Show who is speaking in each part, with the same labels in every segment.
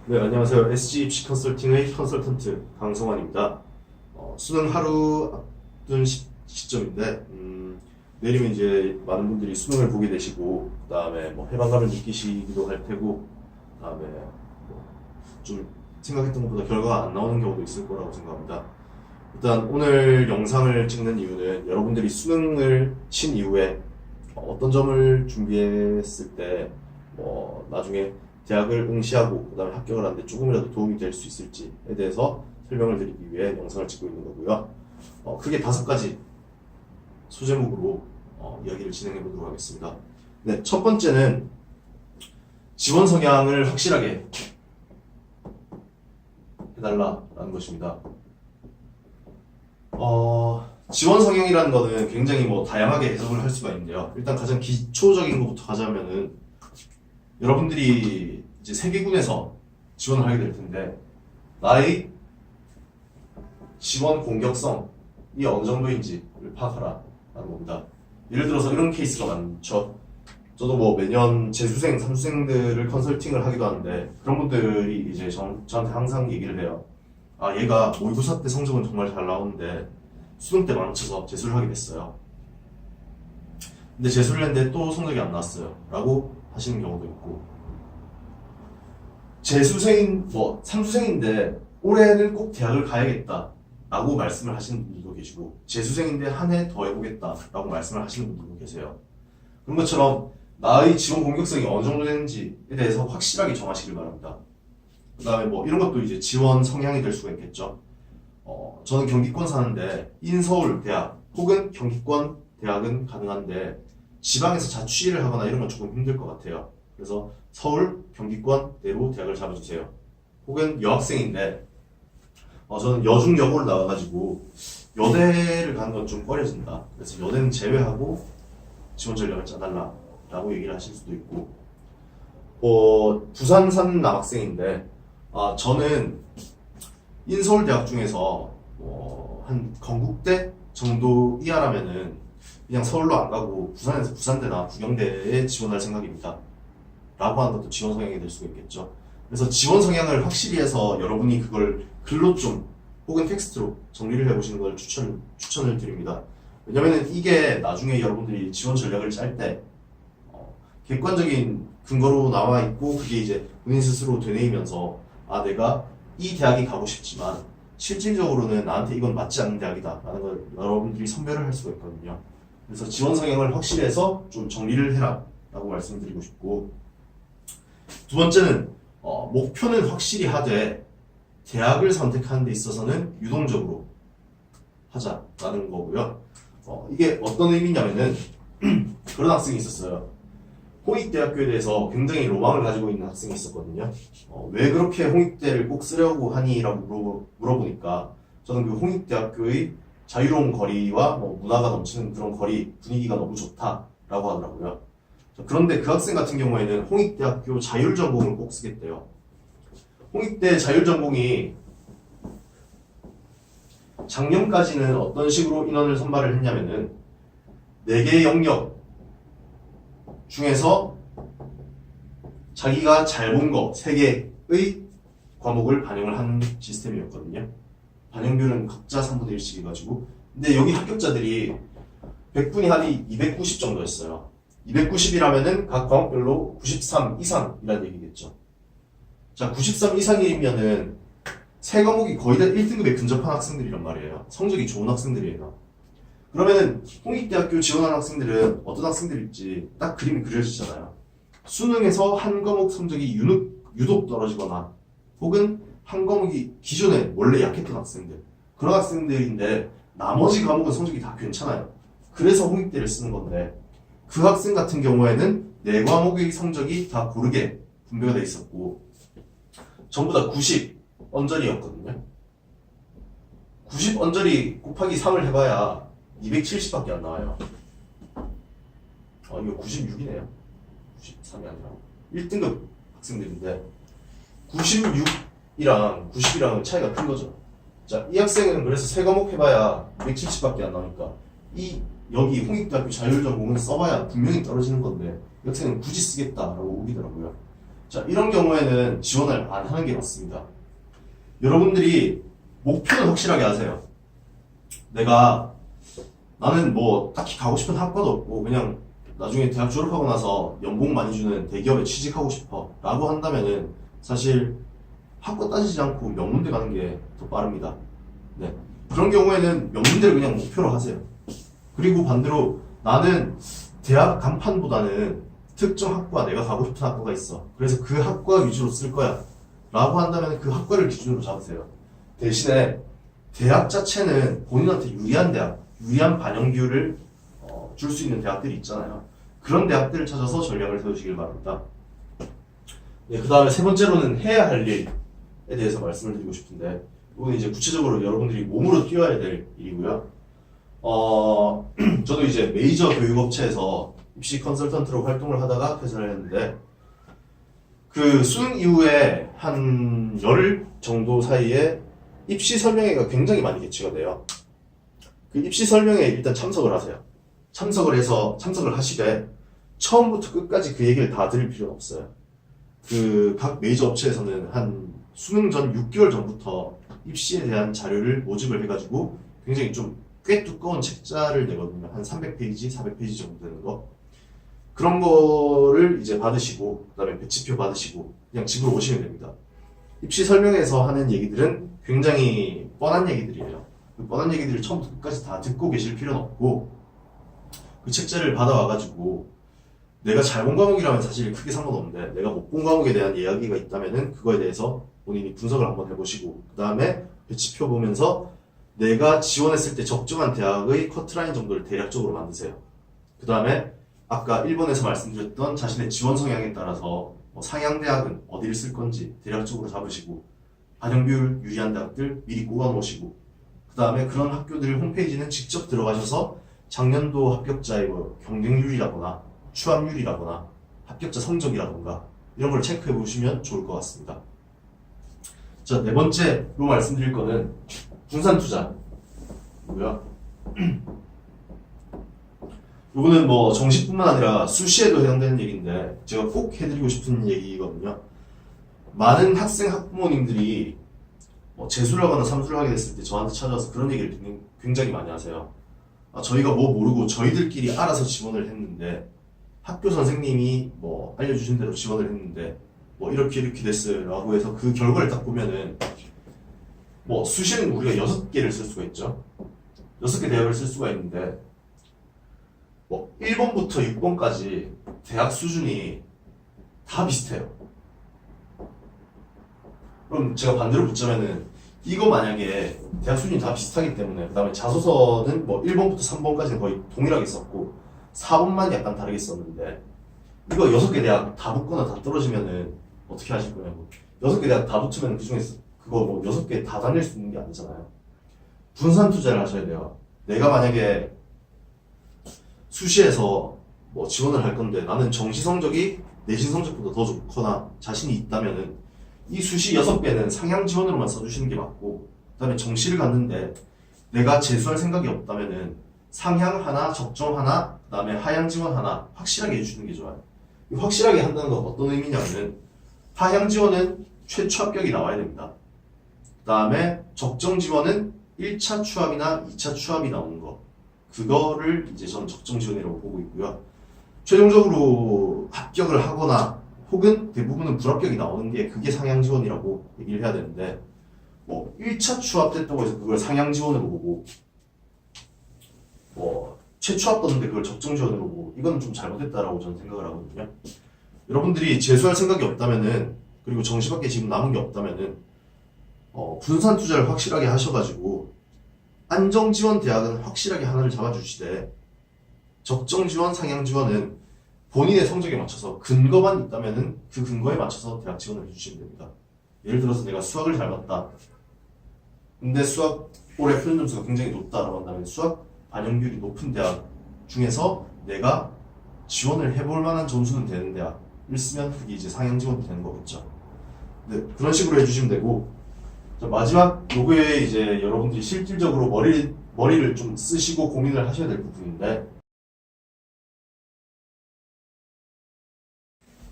Speaker 1: 네, 안녕하세요. SG 입시 컨설팅의 컨설턴트 강성환입니다. 수능 하루 앞둔 시점인데, 내일이면 이제 많은 분들이 수능을 보게 되시고, 그 다음에 뭐 해방감을 느끼시기도 할 테고, 그 다음에 뭐좀 생각했던 것보다 결과가 안 나오는 경우도 있을 거라고 생각합니다. 일단 오늘 영상을 찍는 이유는 여러분들이 수능을 친 이후에 어떤 점을 준비했을 때, 나중에 대학을 응시하고 그 다음에 합격을 하는데 조금이라도 도움이 될 수 있을지에 대해서 설명을 드리기 위해 영상을 찍고 있는 거고요. 크게 5가지 소제목으로 이야기를 진행해 보도록 하겠습니다. 네, 첫 번째는 지원 성향을 확실하게 해달라라는 것입니다. 지원 성향이라는 거는 굉장히 다양하게 해석을 할 수가 있는데요. 일단 가장 기초적인 것부터 가자면은 여러분들이 이제 세계군에서 지원을 하게 될 텐데 나의 지원 공격성이 어느 정도인지를 파악하라 라는 겁니다. 예를 들어서 이런 케이스가 많죠. 저도 매년 재수생, 삼수생들을 컨설팅을 하기도 하는데 그런 분들이 이제 저한테 항상 얘기를 해요. 얘가 모의고사 때 성적은 정말 잘 나오는데 수능 때 망쳐서 재수를 하게 됐어요. 근데 재수를 했는데 또 성적이 안 나왔어요 라고 하시는 경우도 있고, 삼수생인데 올해는 꼭 대학을 가야겠다 라고 말씀을 하시는 분들도 계시고, 재수생인데 한 해 더 해보겠다 라고 말씀을 하시는 분들도 계세요. 그런 것처럼 나의 지원 공격성이 어느 정도 되는지에 대해서 확실하게 정하시길 바랍니다. 그 다음에 이런 것도 이제 지원 성향이 될 수가 있겠죠. 저는 경기권 사는데 인서울 대학 혹은 경기권 대학은 가능한데 지방에서 자취를 하거나 이런 건 조금 힘들 것 같아요. 그래서 서울, 경기권대로 대학을 잡아주세요. 혹은 여학생인데 저는 여중 여고를 나와가지고 여대를 가는 건 좀 꺼려진다. 그래서 여대는 제외하고 지원 전략을 짜달라 라고 얘기를 하실 수도 있고, 부산 사는 남학생인데 저는 인서울 대학 중에서 한 건국대 정도 이하라면은 그냥 서울로 안 가고 부산에서 부산대나 부경대에 지원할 생각입니다 라고 하는 것도 지원 성향이 될 수가 있겠죠. 그래서 지원 성향을 확실히 해서 여러분이 그걸 글로 좀 혹은 텍스트로 정리를 해보시는 걸 추천을 드립니다. 왜냐면은 이게 나중에 여러분들이 지원 전략을 짤 때 객관적인 근거로 나와 있고, 그게 이제 본인 스스로 되뇌이면서 내가 이 대학이 가고 싶지만 실질적으로는 나한테 이건 맞지 않는 대학이다 라는 걸 여러분들이 선별을 할 수가 있거든요. 그래서 지원 성향을 확실히 해서 좀 정리를 해라 라고 말씀드리고 싶고, 두 번째는 목표는 확실히 하되 대학을 선택하는 데 있어서는 유동적으로 하자라는 거고요. 이게 어떤 의미냐면은 그런 학생이 있었어요. 홍익대학교에 대해서 굉장히 로망을 가지고 있는 학생이 있었거든요. 왜 그렇게 홍익대를 꼭 쓰려고 하니? 라고 물어보니까 저는 그 홍익대학교의 자유로운 거리와 문화가 넘치는 그런 거리 분위기가 너무 좋다라고 하더라고요. 그런데 그 학생 같은 경우에는 홍익대학교 자율전공을 꼭 쓰겠대요. 홍익대 자율전공이 작년까지는 어떤 식으로 인원을 선발을 했냐면은 4개의 영역 중에서 자기가 잘 본 거 3개의 과목을 반영을 하는 시스템이었거든요. 반영률은 각자 3분의 1씩 해가지고. 근데 여기 합격자들이 100분이 한 290 정도였어요. 290이라면은 각 과목별로 93 이상이라는 얘기겠죠. 자, 93 이상이면은 세 과목이 거의 다 1등급에 근접한 학생들이란 말이에요. 성적이 좋은 학생들이에요. 그러면은 홍익대학교 지원하는 학생들은 어떤 학생들일지 딱 그림이 그려지잖아요. 수능에서 한 과목 성적이 유독 떨어지거나 혹은 한 과목이 기존에 원래 약했던 학생들, 그런 학생들인데 나머지 과목은 성적이 다 괜찮아요. 그래서 홍익대를 쓰는 건데, 그 학생 같은 경우에는 4과목의 성적이 다 고르게 분배가 돼 있었고 전부 다 90 언저리였거든요. 90 언저리 곱하기 3을 해봐야 270밖에 안 나와요. 이거 96이네요. 93이 아니라 1등급 학생들인데 96이랑 90이랑은 차이가 큰 거죠. 자, 이 학생은 그래서 3과목 해봐야 270밖에 안 나오니까 여기 홍익대학교 자율전공은 써봐야 분명히 떨어지는 건데 이 학생은 굳이 쓰겠다라고 우기더라고요. 자, 이런 경우에는 지원을 안 하는 게 맞습니다. 여러분들이 목표는 확실하게 하세요. 나는 뭐 딱히 가고 싶은 학과도 없고 그냥 나중에 대학 졸업하고 나서 연봉 많이 주는 대기업에 취직하고 싶어 라고 한다면은 사실 학과 따지지 않고 명문대 가는 게 더 빠릅니다. 네. 그런 경우에는 명문대를 그냥 목표로 하세요. 그리고 반대로 나는 대학 간판보다는 특정 학과, 내가 가고 싶은 학과가 있어. 그래서 그 학과 위주로 쓸 거야 라고 한다면 그 학과를 기준으로 잡으세요. 대신에 대학 자체는 본인한테 유리한 대학, 유리한 반영 비율을 줄 수 있는 대학들이 있잖아요. 그런 대학들을 찾아서 전략을 세우시길 바랍니다. 네, 그 다음에 세 번째로는 해야 할 일에 대해서 말씀을 드리고 싶은데, 이건 이제 구체적으로 여러분들이 몸으로 뛰어야 될 일이고요. 저도 이제 메이저 교육업체에서 입시 컨설턴트로 활동을 하다가 퇴사를 했는데, 그 수능 이후에 한 열흘 정도 사이에 입시 설명회가 굉장히 많이 개최가 돼요. 그 입시 설명회에 일단 참석을 하세요. 참석을 하시되 처음부터 끝까지 그 얘기를 다 들을 필요는 없어요. 그 각 메이저 업체에서는 한 수능 전 6개월 전부터 입시에 대한 자료를 모집을 해가지고 굉장히 좀 꽤 두꺼운 책자를 내거든요. 한 300페이지, 400페이지 정도 되는 거. 그런 거를 이제 받으시고, 그 다음에 배치표 받으시고, 그냥 집으로 오시면 됩니다. 입시 설명회에서 하는 얘기들은 굉장히 뻔한 얘기들이에요. 그 뻔한 얘기들을 처음부터 끝까지 다 듣고 계실 필요는 없고, 그 책자를 받아와가지고, 내가 잘 본 과목이라면 사실 크게 상관없는데, 내가 못 본 과목에 대한 이야기가 있다면은, 그거에 대해서 본인이 분석을 한번 해보시고, 그 다음에 배치표 보면서 내가 지원했을 때 적정한 대학의 커트라인 정도를 대략적으로 만드세요. 그 다음에 아까 1번에서 말씀드렸던 자신의 지원 성향에 따라서 상향대학은 어디를 쓸 건지 대략적으로 잡으시고, 반영비율 유리한 대학들 미리 꼽아 놓으시고, 그 다음에 그런 학교들 홈페이지는 직접 들어가셔서 작년도 합격자의 경쟁률이라거나 추합률이라거나 합격자 성적이라던가 이런 걸 체크해 보시면 좋을 것 같습니다. 자, 네 번째로 말씀드릴 거는 분산투자고요. 이거는 뭐 정시뿐만 아니라 수시에도 해당되는 얘기인데 제가 꼭 해드리고 싶은 얘기거든요. 많은 학생, 학부모님들이 재수를 하거나 삼수를 하게 됐을 때 저한테 찾아와서 그런 얘기를 굉장히 많이 하세요. 저희가 뭐 모르고 저희들끼리 알아서 지원을 했는데 학교 선생님이 뭐 알려주신 대로 지원을 했는데 뭐 이렇게 됐어요 라고 해서 그 결과를 딱 보면은 뭐 수시는 우리가 6개를 쓸 수가 있죠. 6개 대학을 쓸 수가 있는데 뭐 1번부터 6번까지 대학 수준이 다 비슷해요. 그럼 제가 반대로 붙자면은 이거 만약에 대학 수준이 다 비슷하기 때문에 그 다음에 자소서는 뭐 1번부터 3번까지는 거의 동일하게 썼고 4번만 약간 다르게 썼는데 이거 6개 대학 다 붙거나 다 떨어지면은 어떻게 하실 거냐고. 6개 대학 다 붙으면 그 중에서 그거 뭐 6개 다 다닐 수 있는 게 아니잖아요. 분산 투자를 하셔야 돼요. 내가 만약에 수시에서 뭐 지원을 할 건데 나는 정시 성적이 내신 성적보다 더 좋거나 자신이 있다면은 이 수시 6개는 상향 지원으로만 써주시는 게 맞고, 그 다음에 정시를 갔는데 내가 재수할 생각이 없다면은 상향 하나, 적정 하나, 그 다음에 하향 지원 하나 확실하게 해주시는 게 좋아요. 이 확실하게 한다는 건 어떤 의미냐면은 하향 지원은 최초 합격이 나와야 됩니다. 그 다음에 적정 지원은 1차 추합이나 2차 추합이 나오는 거, 그거를 이제 저는 적정 지원이라고 보고 있고요. 최종적으로 합격을 하거나 혹은 대부분은 불합격이 나오는 게 그게 상향 지원이라고 얘기를 해야 되는데, 뭐 1차 추합됐다고 해서 그걸 상향 지원으로 보고 뭐 최추합 떴는데 그걸 적정 지원으로 보고 이건 좀 잘못됐다라고 저는 생각을 하거든요. 여러분들이 재수할 생각이 없다면은, 그리고 정시밖에 지금 남은 게 없다면은 분산 투자를 확실하게 하셔가지고 안정 지원 대학은 확실하게 하나를 잡아주시되, 적정 지원, 상향 지원은 본인의 성적에 맞춰서 근거만 있다면은 그 근거에 맞춰서 대학 지원을 해주시면 됩니다. 예를 들어서 내가 수학을 잘 봤다. 근데 수학 올해 표준 점수가 굉장히 높다라고 한다면 수학 반영률이 높은 대학 중에서 내가 지원을 해볼 만한 점수는 되는 대학을 쓰면 그게 이제 상향 지원이 되는 거겠죠. 네, 그런 식으로 해주시면 되고, 자, 마지막 요거에 이제 여러분들이 실질적으로 머리를 좀 쓰시고 고민을 하셔야 될 부분인데,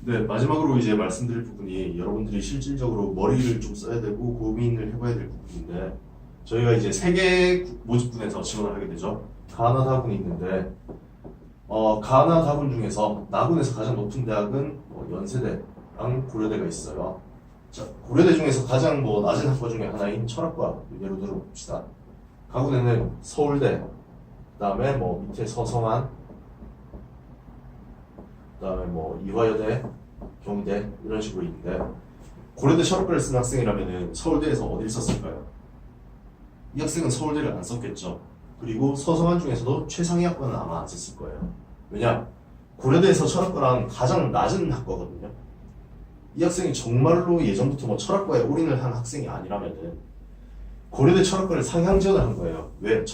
Speaker 1: 네, 마지막으로 이제 말씀드릴 부분이 여러분들이 실질적으로 머리를 좀 써야 되고 고민을 해봐야 될 부분인데 저희가 이제 3개 모집군에서 지원을 하게 되죠. 가나 다군이 있는데 가나 다군 중에서 나군에서 가장 높은 대학은 연세대랑 고려대가 있어요. 자, 고려대 중에서 가장 낮은 학과 중에 하나인 철학과 예로 들어봅시다. 가군에는 서울대, 그다음에 밑에 서성한, 그다음에 이화여대, 경희대 이런 식으로 있는데 고려대 철학과를 쓴 학생이라면은 서울대에서 어디를 썼을까요? 이 학생은 서울대를 안 썼겠죠. 그리고 서성한 중에서도 최상위 학과는 아마 안 썼을 거예요. 왜냐? 고려대에서 철학과랑 가장 낮은 학과거든요. 이 학생이 정말로 예전부터 철학과에 올인을 한 학생이 아니라면은 고려대 철학과를 상향 지원을 한 거예요. 왜?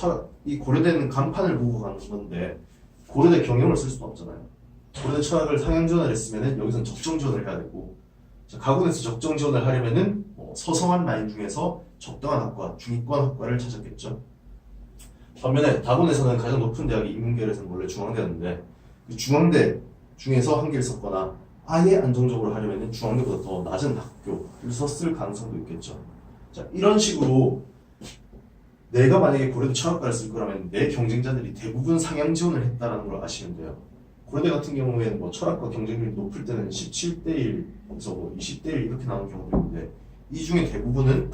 Speaker 1: 이 고려대는 간판을 보고 가는 건데 고려대 경영을 쓸 수는 없잖아요. 고려대 철학을 상향 지원을 했으면은 여기서는 적정 지원을 해야 되고, 자, 가군에서 적정 지원을 하려면은 서성한 라인 중에서 적당한 학과, 중위권 학과를 찾았겠죠. 반면에 다군에서는 가장 높은 대학이 인문계열에서는 원래 중앙대였는데 그 중앙대 중에서 한 개를 썼거나 아예 안정적으로 하려면 중앙대보다 더 낮은 학교를 썼을 가능성도 있겠죠. 자, 이런 식으로 내가 만약에 고려대 철학과를 쓸 거라면 내 경쟁자들이 대부분 상향 지원을 했다는 걸 아시면 돼요. 고려대 같은 경우에는 철학과 경쟁률이 높을 때는 17대1에서 20대1 이렇게 나오는 경우도 있는데 이 중에 대부분은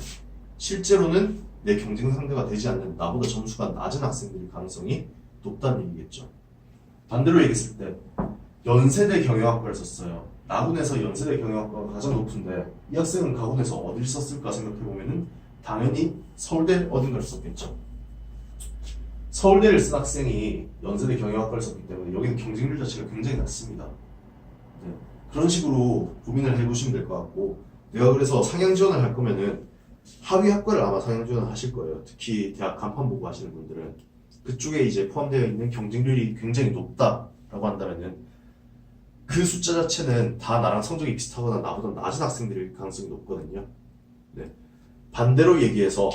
Speaker 1: 실제로는 내 경쟁 상대가 되지 않는 나보다 점수가 낮은 학생들일 가능성이 높다는 얘기겠죠. 반대로 얘기했을 때 연세대 경영학과를 썼어요. 나군에서 연세대 경영학과가 가장 높은데 이 학생은 가군에서 어디를 썼을까 생각해보면은 당연히 서울대 어딘가를 썼겠죠. 서울대를 쓴 학생이 연세대 경영학과를 썼기 때문에 여기는 경쟁률 자체가 굉장히 낮습니다. 네. 그런 식으로 고민을 해보시면 될 것 같고, 내가 그래서 상향 지원을 할 거면은 하위 학과를 아마 상향 지원을 하실 거예요. 특히 대학 간판 보고 하시는 분들은 그쪽에 이제 포함되어 있는 경쟁률이 굉장히 높다라고 한다면은 그 숫자 자체는 다 나랑 성적이 비슷하거나 나보다 낮은 학생들일 가능성이 높거든요. 네. 반대로 얘기해서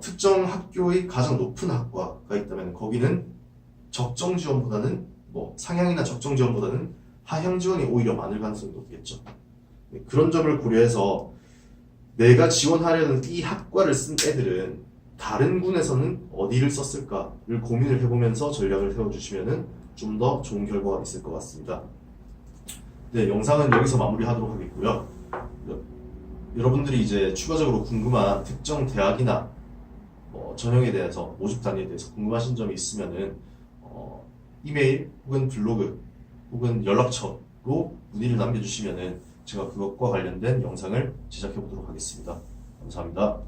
Speaker 1: 특정 학교의 가장 높은 학과가 있다면 거기는 적정 지원보다는 상향이나 적정 지원보다는 하향 지원이 오히려 많을 가능성이 높겠죠. 네. 그런 점을 고려해서 내가 지원하려는 이 학과를 쓴 애들은 다른 군에서는 어디를 썼을까를 고민을 해보면서 전략을 세워주시면 좀 더 좋은 결과가 있을 것 같습니다. 네, 영상은 여기서 마무리하도록 하겠고요. 여러분들이 이제 추가적으로 궁금한 특정 대학이나 전형에 대해서, 모집 단위에 대해서 궁금하신 점이 있으면은 이메일 혹은 블로그 혹은 연락처로 문의를 남겨주시면은 제가 그것과 관련된 영상을 제작해 보도록 하겠습니다. 감사합니다.